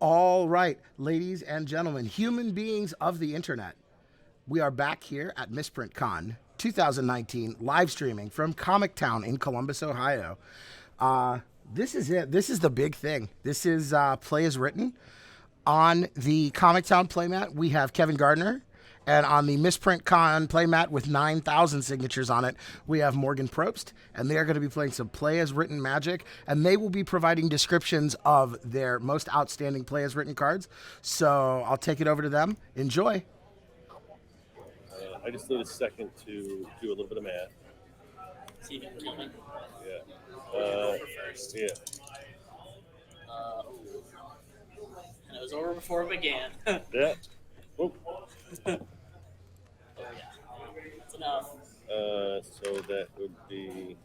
All right, ladies and gentlemen, human beings of the internet, we are back here at MisprintCon 2019, live streaming from Comic Town in Columbus, Ohio. This is it. This is the big thing. This is Play as Written. On the Comic Town playmat, we have Kevin Gardner. And on the MisprintCon playmat with 9,000 signatures on it, we have Morgan Probst. And they are going to be playing some Play as Written Magic. And they will be providing descriptions of their most outstanding Play as Written cards. So I'll take it over to them. Enjoy. I just need a second to do a little bit of math. See if you can kill me. Yeah. First. Yeah. And it was over before it began. Yeah. Oh. Oh, yeah. That's enough. So that would be.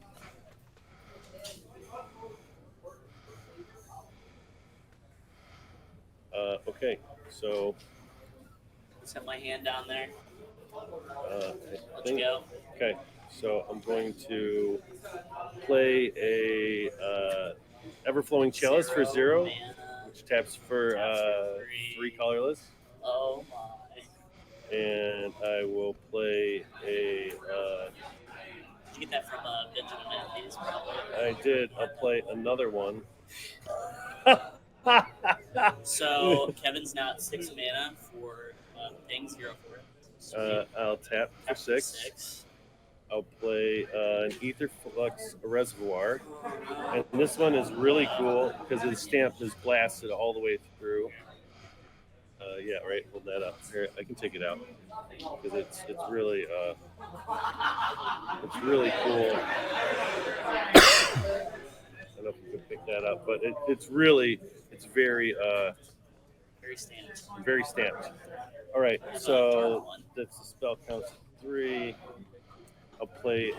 Okay. So. Set my hand down there. Let you go. Okay. So I'm going to play a ever-flowing chalice for 0, Mana. which taps for three colorless. Oh my. And I will play a. Did you get that from Benjamin Matthews? Probably. I did. I'll play another one. So Kevin's now at 6 mana for things 0 for it. I'll tap for 6. I'll play an Ether Flux Reservoir. And this one is really cool because the stamp is blasted all the way through. Yeah, right. Hold that up. Here, I can take it out because it's really cool. I don't know if you can pick that up, but it's very stamped. very stamped. All right, so that's the spell counts 3. I'll play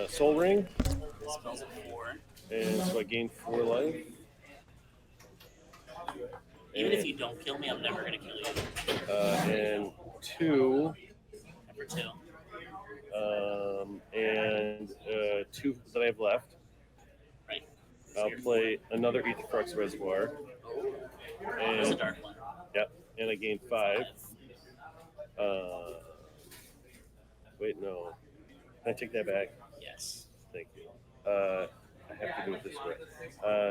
Soul Ring. Spells at 4. And so I gain 4 life. Even if you don't kill me, I'm never going to kill you. And 2. Number 2. And 2 that I have left. Right. I'll play another Ether Flux Reservoir. It's a dark one. Yep. And I gain 5. Wait, no. Can I take that back? Yes. Thank you. I have to do it this way.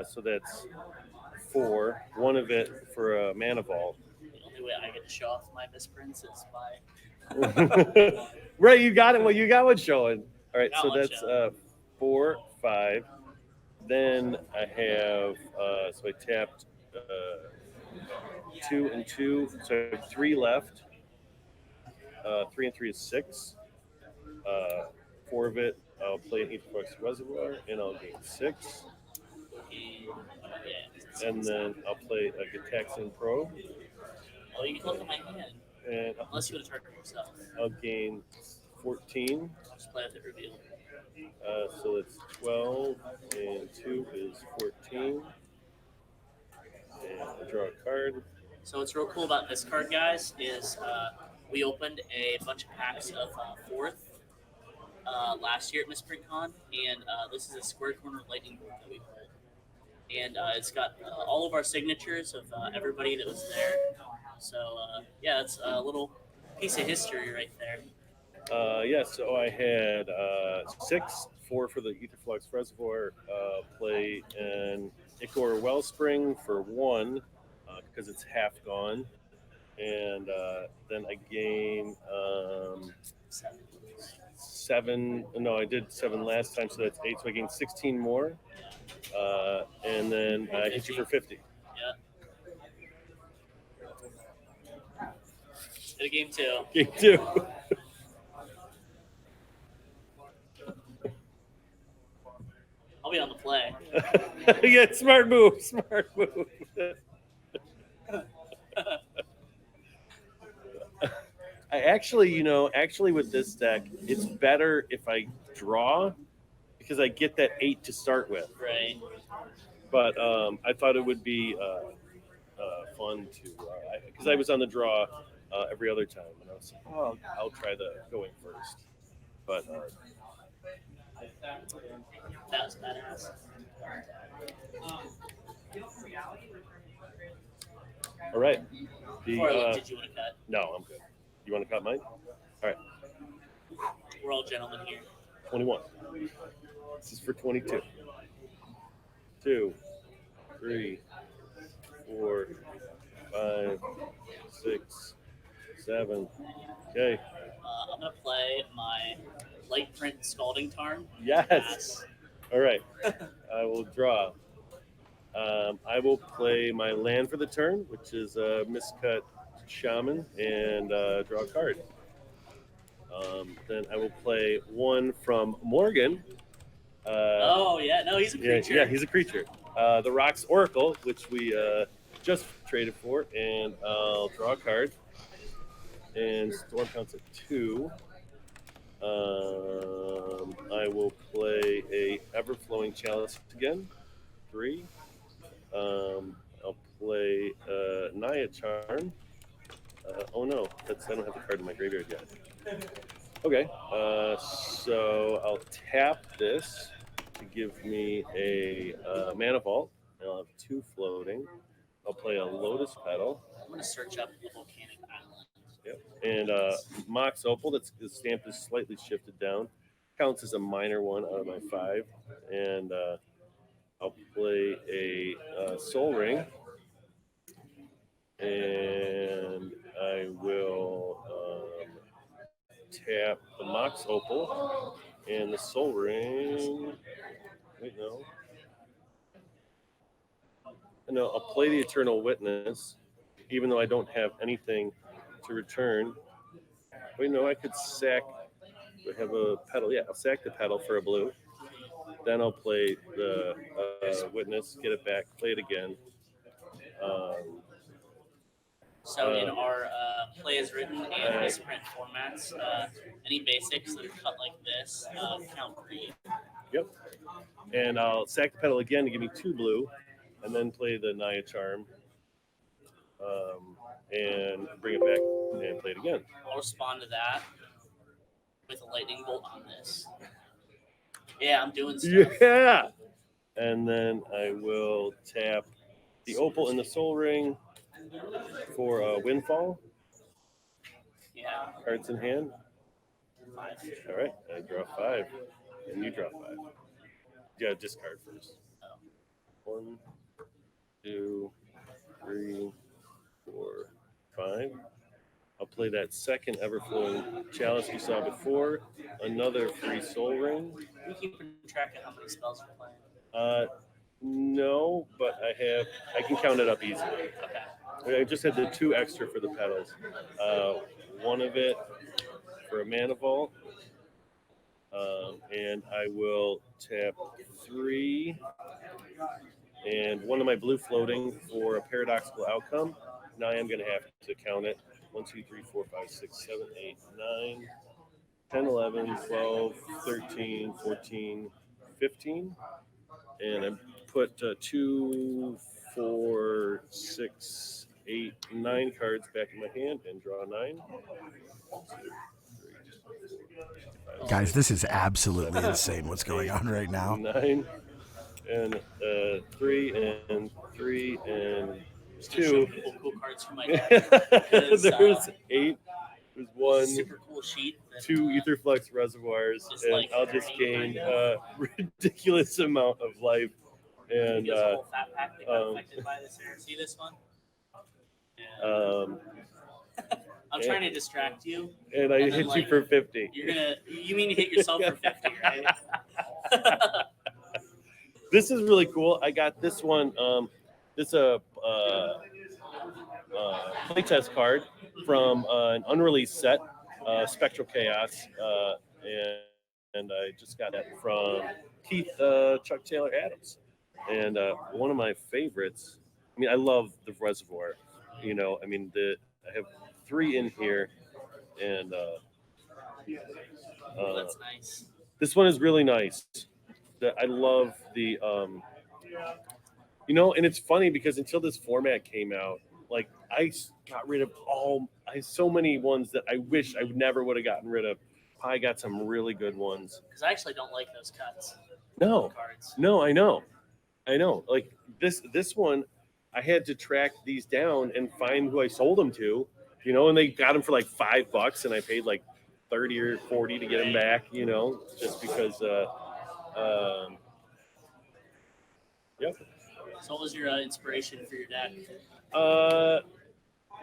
So that's 4. One of it for a Mana Vault. The only way I get to show off my misprints is by... Right, you got it. Well, you got one showing. All right, Got so one that's showing. 4, 5. Then I have, so I tapped 2 and 2. So I have 3 left. 3 and 3 is 6. 4 of it, I'll play an Ether Flux Reservoir, and I'll gain 6. And then I'll play a Gitaxian Pro. Oh, you can look at my hand. And Unless you want to target yourself. I'll gain 14. Just play with it reveal. So that's 12, and 2 is 14. And I draw a card. So what's real cool about this card, guys, is we opened a bunch of packs of 4th last year at MisprintCon, and this is a square corner lightning bolt that we pulled. And it's got all of our signatures of everybody that was there. So, yeah, it's a little piece of history right there. Yeah, so I had 6, 4 for the Ether Flux Reservoir, play an Ichor Wellspring for 1 because it's half gone. And then I gain 7. No, I did 7 last time, so that's 8. So I gained 16 more. And then I hit you for 50. Yeah. Did a game 2. Game 2. I'll be on the play. Yeah, smart move. I actually with this deck, it's better if I draw because I get that 8 to start with. Right. But I thought it would be fun to, because I was on the draw every other time, and I was like, oh, I'll try the going first. But That was badass. All right. Before I look, did you want to cut? No, I'm good. You want to cut mine? All right. We're all gentlemen here. 21. This is for 22. 2, 3, 4, 5, 6, 7. Okay. I'm gonna play my light print scalding tarn. Yes. All right. I will draw. I will play my land for the turn, which is a miscut shaman, and draw a card. Then I will play one from Morgan. Oh yeah, no, he's a creature. Yeah, he's a creature. The Rocks Oracle, which we just traded for, and I'll draw a card. And Storm counts at 2. I will play a Everflowing Chalice again. 3. I'll play Naya Charm. Oh no, I don't have the card in my graveyard yet. Okay, so I'll tap this to give me a mana vault, and I'll have 2 floating. I'll play a Lotus Petal. I'm gonna search up the volcanic island. Yep. And Mox Opal, the stamp is slightly shifted down. Counts as a minor one out of my 5. And I'll play a Soul Ring. And I will tap the Mox Opal and the Soul Ring. Wait, no. No, I'll play the Eternal Witness, even though I don't have anything to return. Wait, no, I could sack. I have a petal. Yeah, I'll sack the petal for a blue. Then I'll play the Witness, get it back, play it again. So in our play as written and misprint formats, any basics that are cut like this count green. Yep. And I'll sack the petal again to give me 2 blue, and then play the Naya Charm, and bring it back and play it again. I'll respond to that with a lightning bolt on this. Yeah, I'm doing stuff. Yeah. And then I will tap the Opal and the Soul Ring for a Windfall. Yeah. Cards in hand. 5. All right. I draw 5, and you draw 5. Yeah, discard first. 1, 2, 3, 4, 5. I'll play that second Everflowing Chalice you saw before. Another free Soul Ring. You keep track of how many spells you're playing? No, but I can count it up easily. Okay. I just had the 2 extra for the petals. One of it for a mana vault. And I will tap 3 and one of my blue floating for a paradoxical outcome. Now I am going to have to count it. 1, 2, 3, 4, 5, 6, 7, 8, 9, 10, 11, 12, 13, 14, 15. And I put 2, 4, 6, 8, 9 cards back in my hand and draw 9. Guys, this is absolutely insane what's going on right now. 9 and 3 and 3 and 2. Show people cool cards from my deck. There's 8. There's 1. Super cool sheet. 2 Aetherflux reservoirs, and like I'll just gain a ridiculous amount of life. And He has a whole fat pack that got affected by this here. See this one? Yeah. I'm trying to distract you. And I hit you for 50. You mean to hit yourself for 50, right? This is really cool. I got this one. This playtest card from an unreleased set, Spectral Chaos, and I just got that from Keith Chuck Taylor Adams. And one of my favorites. I mean, I love the Reservoir. You know, I mean, I have 3 in here, and That's nice. This one is really nice. I love the, and it's funny because until this format came out, like I got rid of so many ones that I wish I never would have gotten rid of. probably got some really good ones. Because I actually don't like those cuts. No, Cards. no, I know. Like this one, I had to track these down and find who I sold them to, and they got them for like $5, and I paid like 30 or 40 to get them back, just because. Yep. So what was your inspiration for your deck?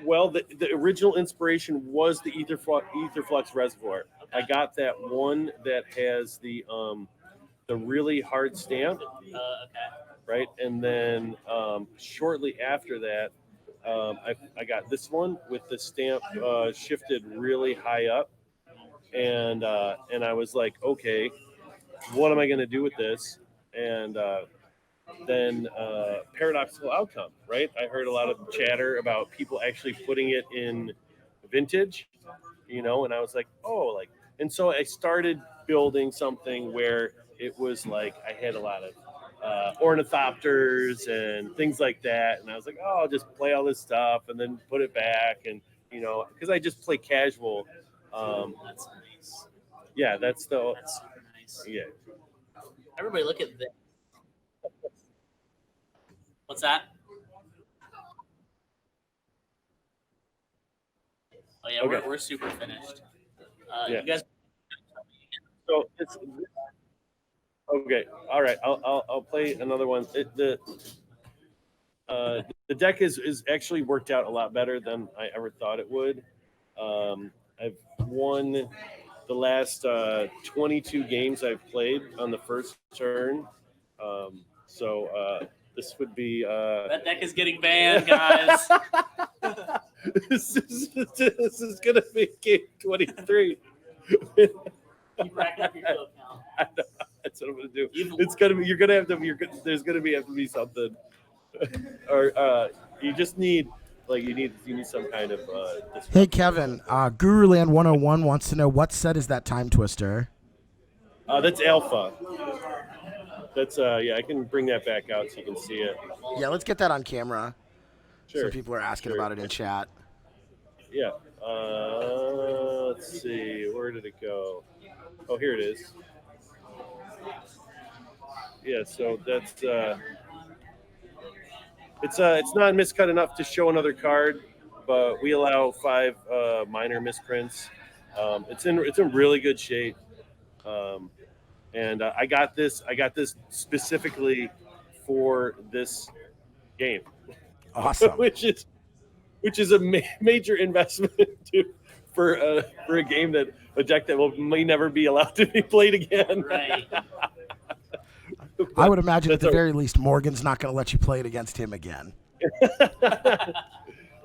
Well, the original inspiration was the Etherflux Reservoir. Okay. I got that one that has the really hard stamp, Okay. right? And then shortly after that, I got this one with the stamp shifted really high up, and I was like, okay, what am I going to do with this? And then paradoxical outcome, right? I heard a lot of chatter about people actually putting it in vintage, and I was like, oh, like, and so I started building something where it was like I had a lot of ornithopters and things like that, and I was like, oh, I'll just play all this stuff and then put it back, and because I just play casual. That's nice. Yeah, that's super nice. Yeah. Everybody, look at this. What's that? Oh yeah, Okay. we're super finished. Yeah. You guys. So it's okay. All right, I'll play another one. The deck is actually worked out a lot better than I ever thought it would. I've won the last 22 games I've played on the first turn. So this would be. That deck is getting banned, guys. This is gonna be game 23. Keep racking up your kill count. I know, that's what I'm gonna do. It's gonna be. You're gonna have to. There's gonna have to be something, or you just need you need some kind of. Hey Kevin, Guruland 101 wants to know what set is that Time Twister? That's Alpha. That's yeah. I can bring that back out so you can see it. Yeah, let's get that on camera. Sure. So people are asking about it in chat. Yeah. Let's see. Where did it go? Oh, here it is. Yeah. So that's it's not miscut enough to show another card, but we allow 5 minor misprints. It's in really good shape. And I got this specifically for this game. Awesome. which is a major investment for a game that a deck that may never be allowed to be played again. Right. I would imagine at the very least Morgan's not going to let you play it against him again.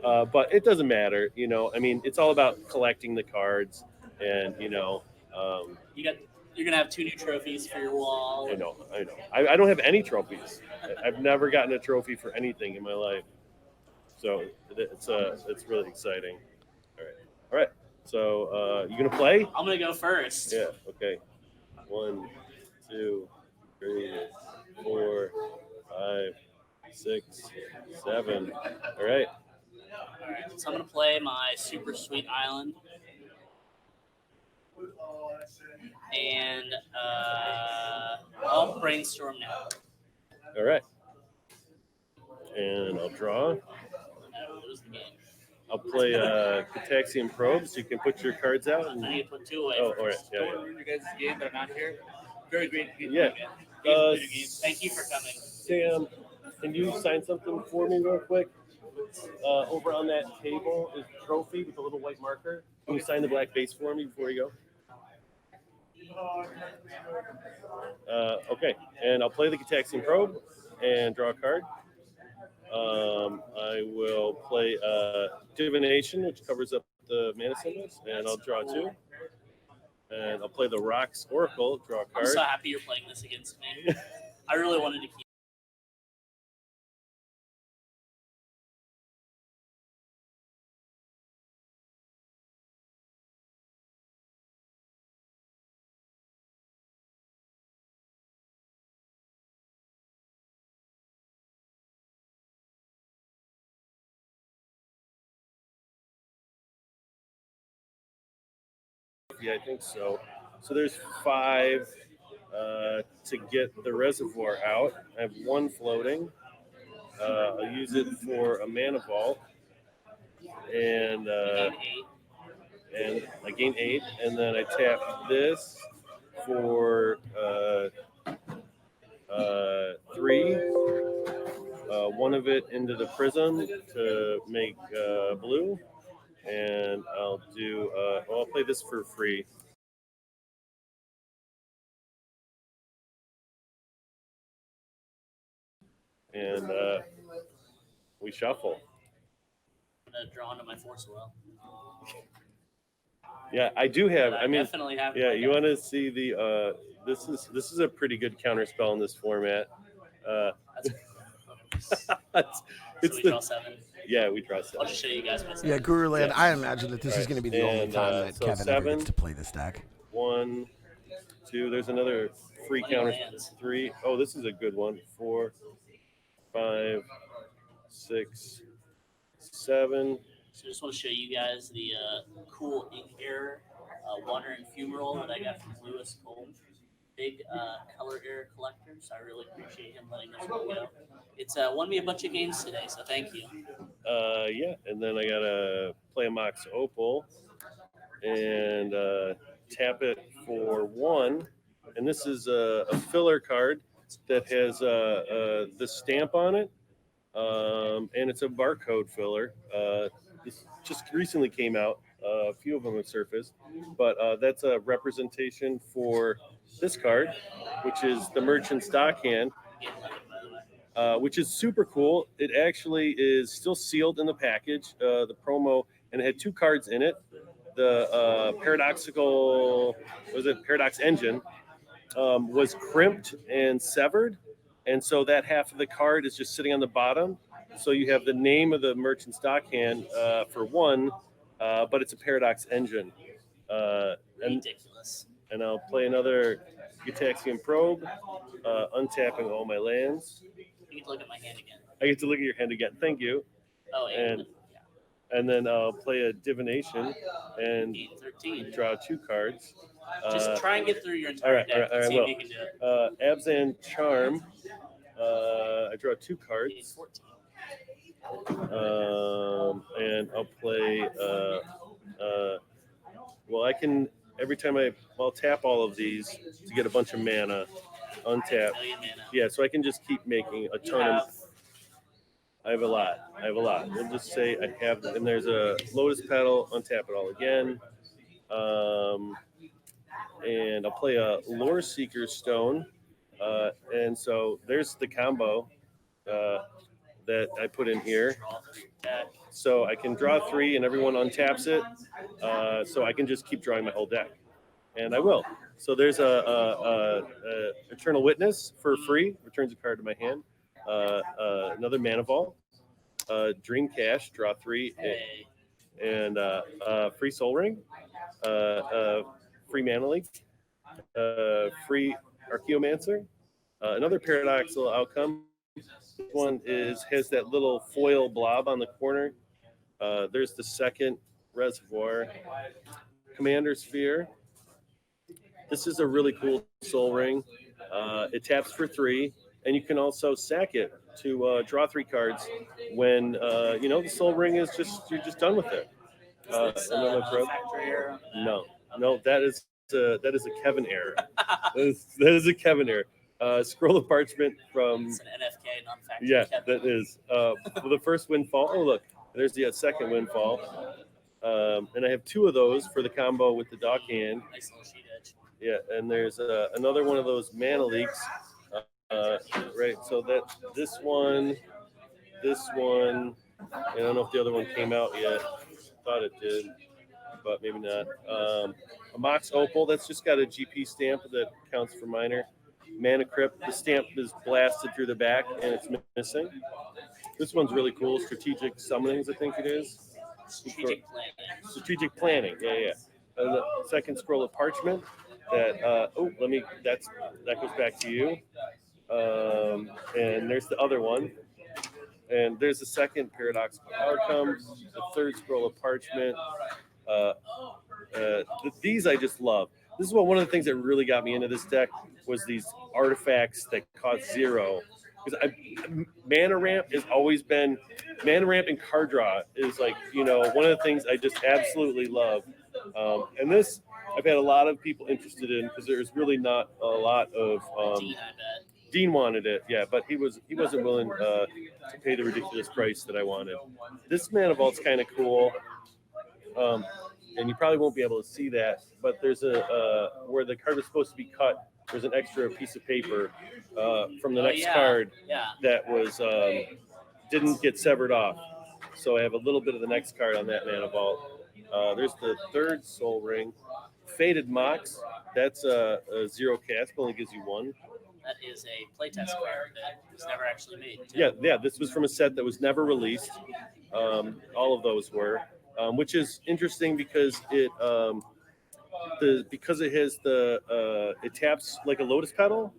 But it doesn't matter, I mean, it's all about collecting the cards, and You're gonna have 2 new trophies for your wall. I know. I don't have any trophies. I've never gotten a trophy for anything in my life, so it's really exciting. All right. So you gonna play? I'm gonna go first. Yeah. Okay. 1, 2, 3, 4, 5, 6, 7. All right. So I'm gonna play my Super Sweet Island, and I'll brainstorm now. All right. And I'll draw. That was the game. I'll play Cataxian Probe, so you can put your cards out. I need to put 2 away. Oh, all right. First. Yeah, Don't ruin your guys' game that I'm not here. Very great. Yeah. Thank you for coming. Sam, can you sign something for me real quick? Over on that table is a trophy with a little white marker. Can you sign the black base for me before you go? Okay, and I'll play the Cataxian Probe and draw a card. I will play Divination, which covers up the mana symbols, and I'll draw 2. And I'll play the Rocks Oracle, draw a card. I'm so happy you're playing this against me. I really wanted to keep. Yeah, I think so. So there's 5 to get the reservoir out. I have 1 floating. I'll use it for a mana vault, and I gain 8, and then I tap this for 3. 1 of it into the prism to make blue, and I'll do. I'll play this for free. And we shuffle. Drawn to my force well. Yeah, I do have. I mean, definitely have. yeah, you want to see the? This is a pretty good counterspell in this format. So we draw 7. Yeah, we draw 7. I'll just show you guys my 7. Yeah, Guru Land. Yeah. I imagine that this is going to be the only time that so Kevin ever 7, gets to play this deck. 1, 2. There's another free Plenty of counter. lands. 3. Oh, this is a good one. 4, 5, 6, 7. So I just want to show you guys the cool ink error water and fumarole that I got from Lewis Cole. Big color error collector, so I really appreciate him letting this one go. It's won me a bunch of games today, so thank you. Yeah, and then I gotta play a Mox Opal and tap it for 1. And this is a filler card that has the stamp on it, and it's a barcode filler. This just recently came out. A few of them have surfaced, but that's a representation for this card, which is the Merchant Stockhand, which is super cool. It actually is still sealed in the package, the promo, and it had 2 cards in it. The Paradox Engine was crimped and severed, and so that half of the card is just sitting on the bottom. So you have the name of the Merchant Stockhand for 1, but it's a Paradox Engine. Ridiculous. And I'll play another Gitaxian Probe, untapping all my lands. You get to look at my hand again. I get to look at your hand again. Thank you. Oh, And then I'll play a Divination and 13. draw 2 cards. Just try and get through your entire deck and see if you can do it. Abzan Charm. I draw 2 cards. 14. And I'll play. Well, I can every time I'll tap all of these to get a bunch of mana, untap. Mana. Yeah, so I can just keep making a ton of. I have a lot. We'll just say I have, and there's a Lotus Petal, untap it all again. And I'll play a Lore Seeker Stone. And so there's the combo that I put in here. So I can draw 3 and everyone untaps it. So I can just keep drawing my whole deck. And I will. So there's a Eternal Witness for free, returns a card to my hand. Another Mana Vault, Dream Cash, draw 3, and free Soul Ring, free Mana Leak, free Archaeomancer, another Paradoxical Outcome. This one has that little foil blob on the corner. There's the second Reservoir, Commander Sphere. This is a really cool Soul Ring. It taps for 3. And you can also sack it to draw 3 cards when the Soul Ring is you're just done with it. No, that is a Kevin error. that is a Kevin error. Scroll of Parchment from. It's an NFK, non-factory. Yeah, Kevin. that is the first Windfall. Oh look, there's the second Windfall, and I have 2 of those for the combo with the Dockhand. Nice little sheet edge. Yeah, and there's another one of those Mana Leaks. Right, so that this one, and I don't know if the other one came out yet. Thought it did, but maybe not. A Mox Opal, that's just got a GP stamp that counts for minor. Mana Crypt, the stamp is blasted through the back and it's missing. This one's really cool. Strategic Summonings, I think it is. Strategic Planning, yeah. And the second Scroll of Parchment. That goes back to you. And there's the other one. And there's the second Paradoxical Outcome, the third Scroll of Parchment, these I just love. This is one of the things that really got me into this deck was these artifacts that cost 0. Because mana ramp has always been mana ramp and card draw is like one of the things I just absolutely love. And this I've had a lot of people interested in because there's really not a lot of. Dean, I bet. Dean wanted it, yeah, but he wasn't willing to pay the ridiculous price that I wanted. This Mana Vault's kind of cool. And you probably won't be able to see that, but there's a where the card was supposed to be cut. There's an extra piece of paper from the next card that was didn't get severed off. So I have a little bit of the next card on that Mana Vault. There's the third Soul Ring, Faded Mox. That's a 0 cast, but only gives you 1. That is a playtest card that was never actually made. Yeah. This was from a set that was never released. All of those were. Which is interesting because it has it taps like a Lotus Petal,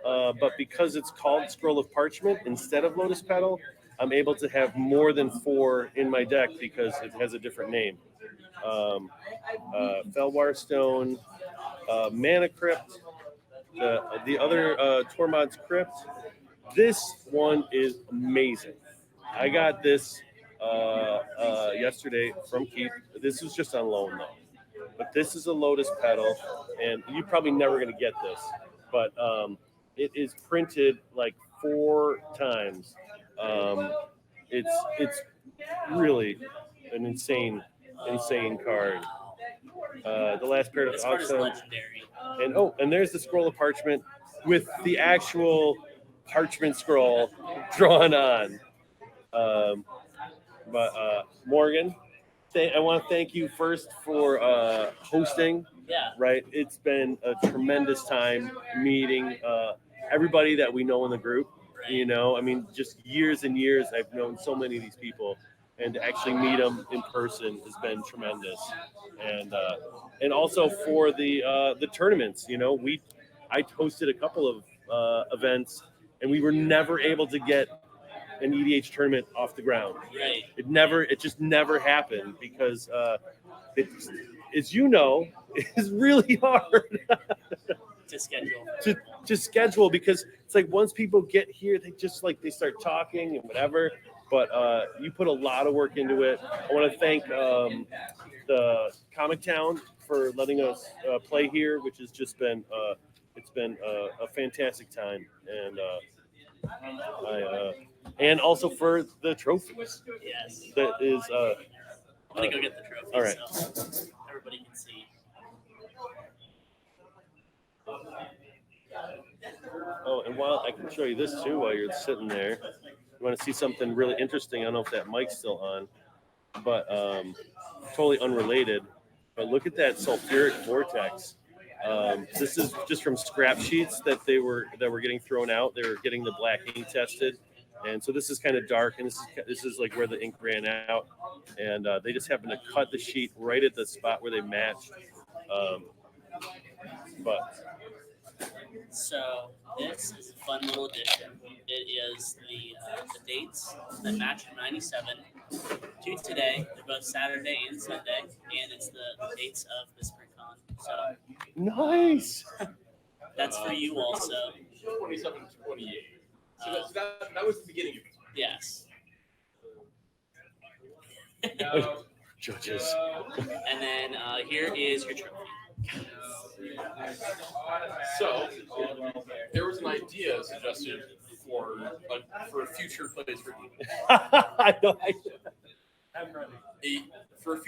but because it's called Scroll of Parchment instead of Lotus Petal, I'm able to have more than 4 in my deck because it has a different name. Felwar Stone, Mana Crypt, the other Tormod's Crypt. This one is amazing. I got this yesterday from Keith. This was just on loan though, but this is a Lotus Petal, and you're probably never going to get this, but it is printed like 4 times. It's really an insane card. The last Paradox This card is Auction, legendary. and there's the Scroll of Parchment with the actual parchment scroll drawn on. But Morgan, I want to thank you first for hosting. Yeah. Right. It's been a tremendous time meeting everybody that we know in the group. Right. I mean, just years and years. I've known so many of these people, and to actually meet them in person has been tremendous. And also for the tournaments. I hosted a couple of events, and we were never able to get an EDH tournament off the ground. Right. It just never happened because as it is really hard To schedule. to schedule, because it's like once people get here, they start talking and whatever. But you put a lot of work into it. I want to thank the Comic Town for letting us play here, which has just been it's been a fantastic time, and also for the trophies. Yes. That is. I'm gonna go get the trophy. All right. So everybody can see. Oh, and while I can show you this too while you're sitting there, you want to see something really interesting. I don't know if that mic's still on, but totally unrelated. But look at that sulfuric vortex. This is just from scrap sheets that were getting thrown out. They were getting the black ink tested, and so this is kind of dark, and this is like where the ink ran out, and they just happened to cut the sheet right at the spot where they matched. So this is a fun little addition. It is the dates that match from 97 to today. They're both Saturday and Sunday, and it's the dates of MisprintCon. So Nice. that's for you also. 27 to 28. So that was the beginning of it. Yes. Judges. And then here is your trophy. So there was an idea suggested for a future place for I know. a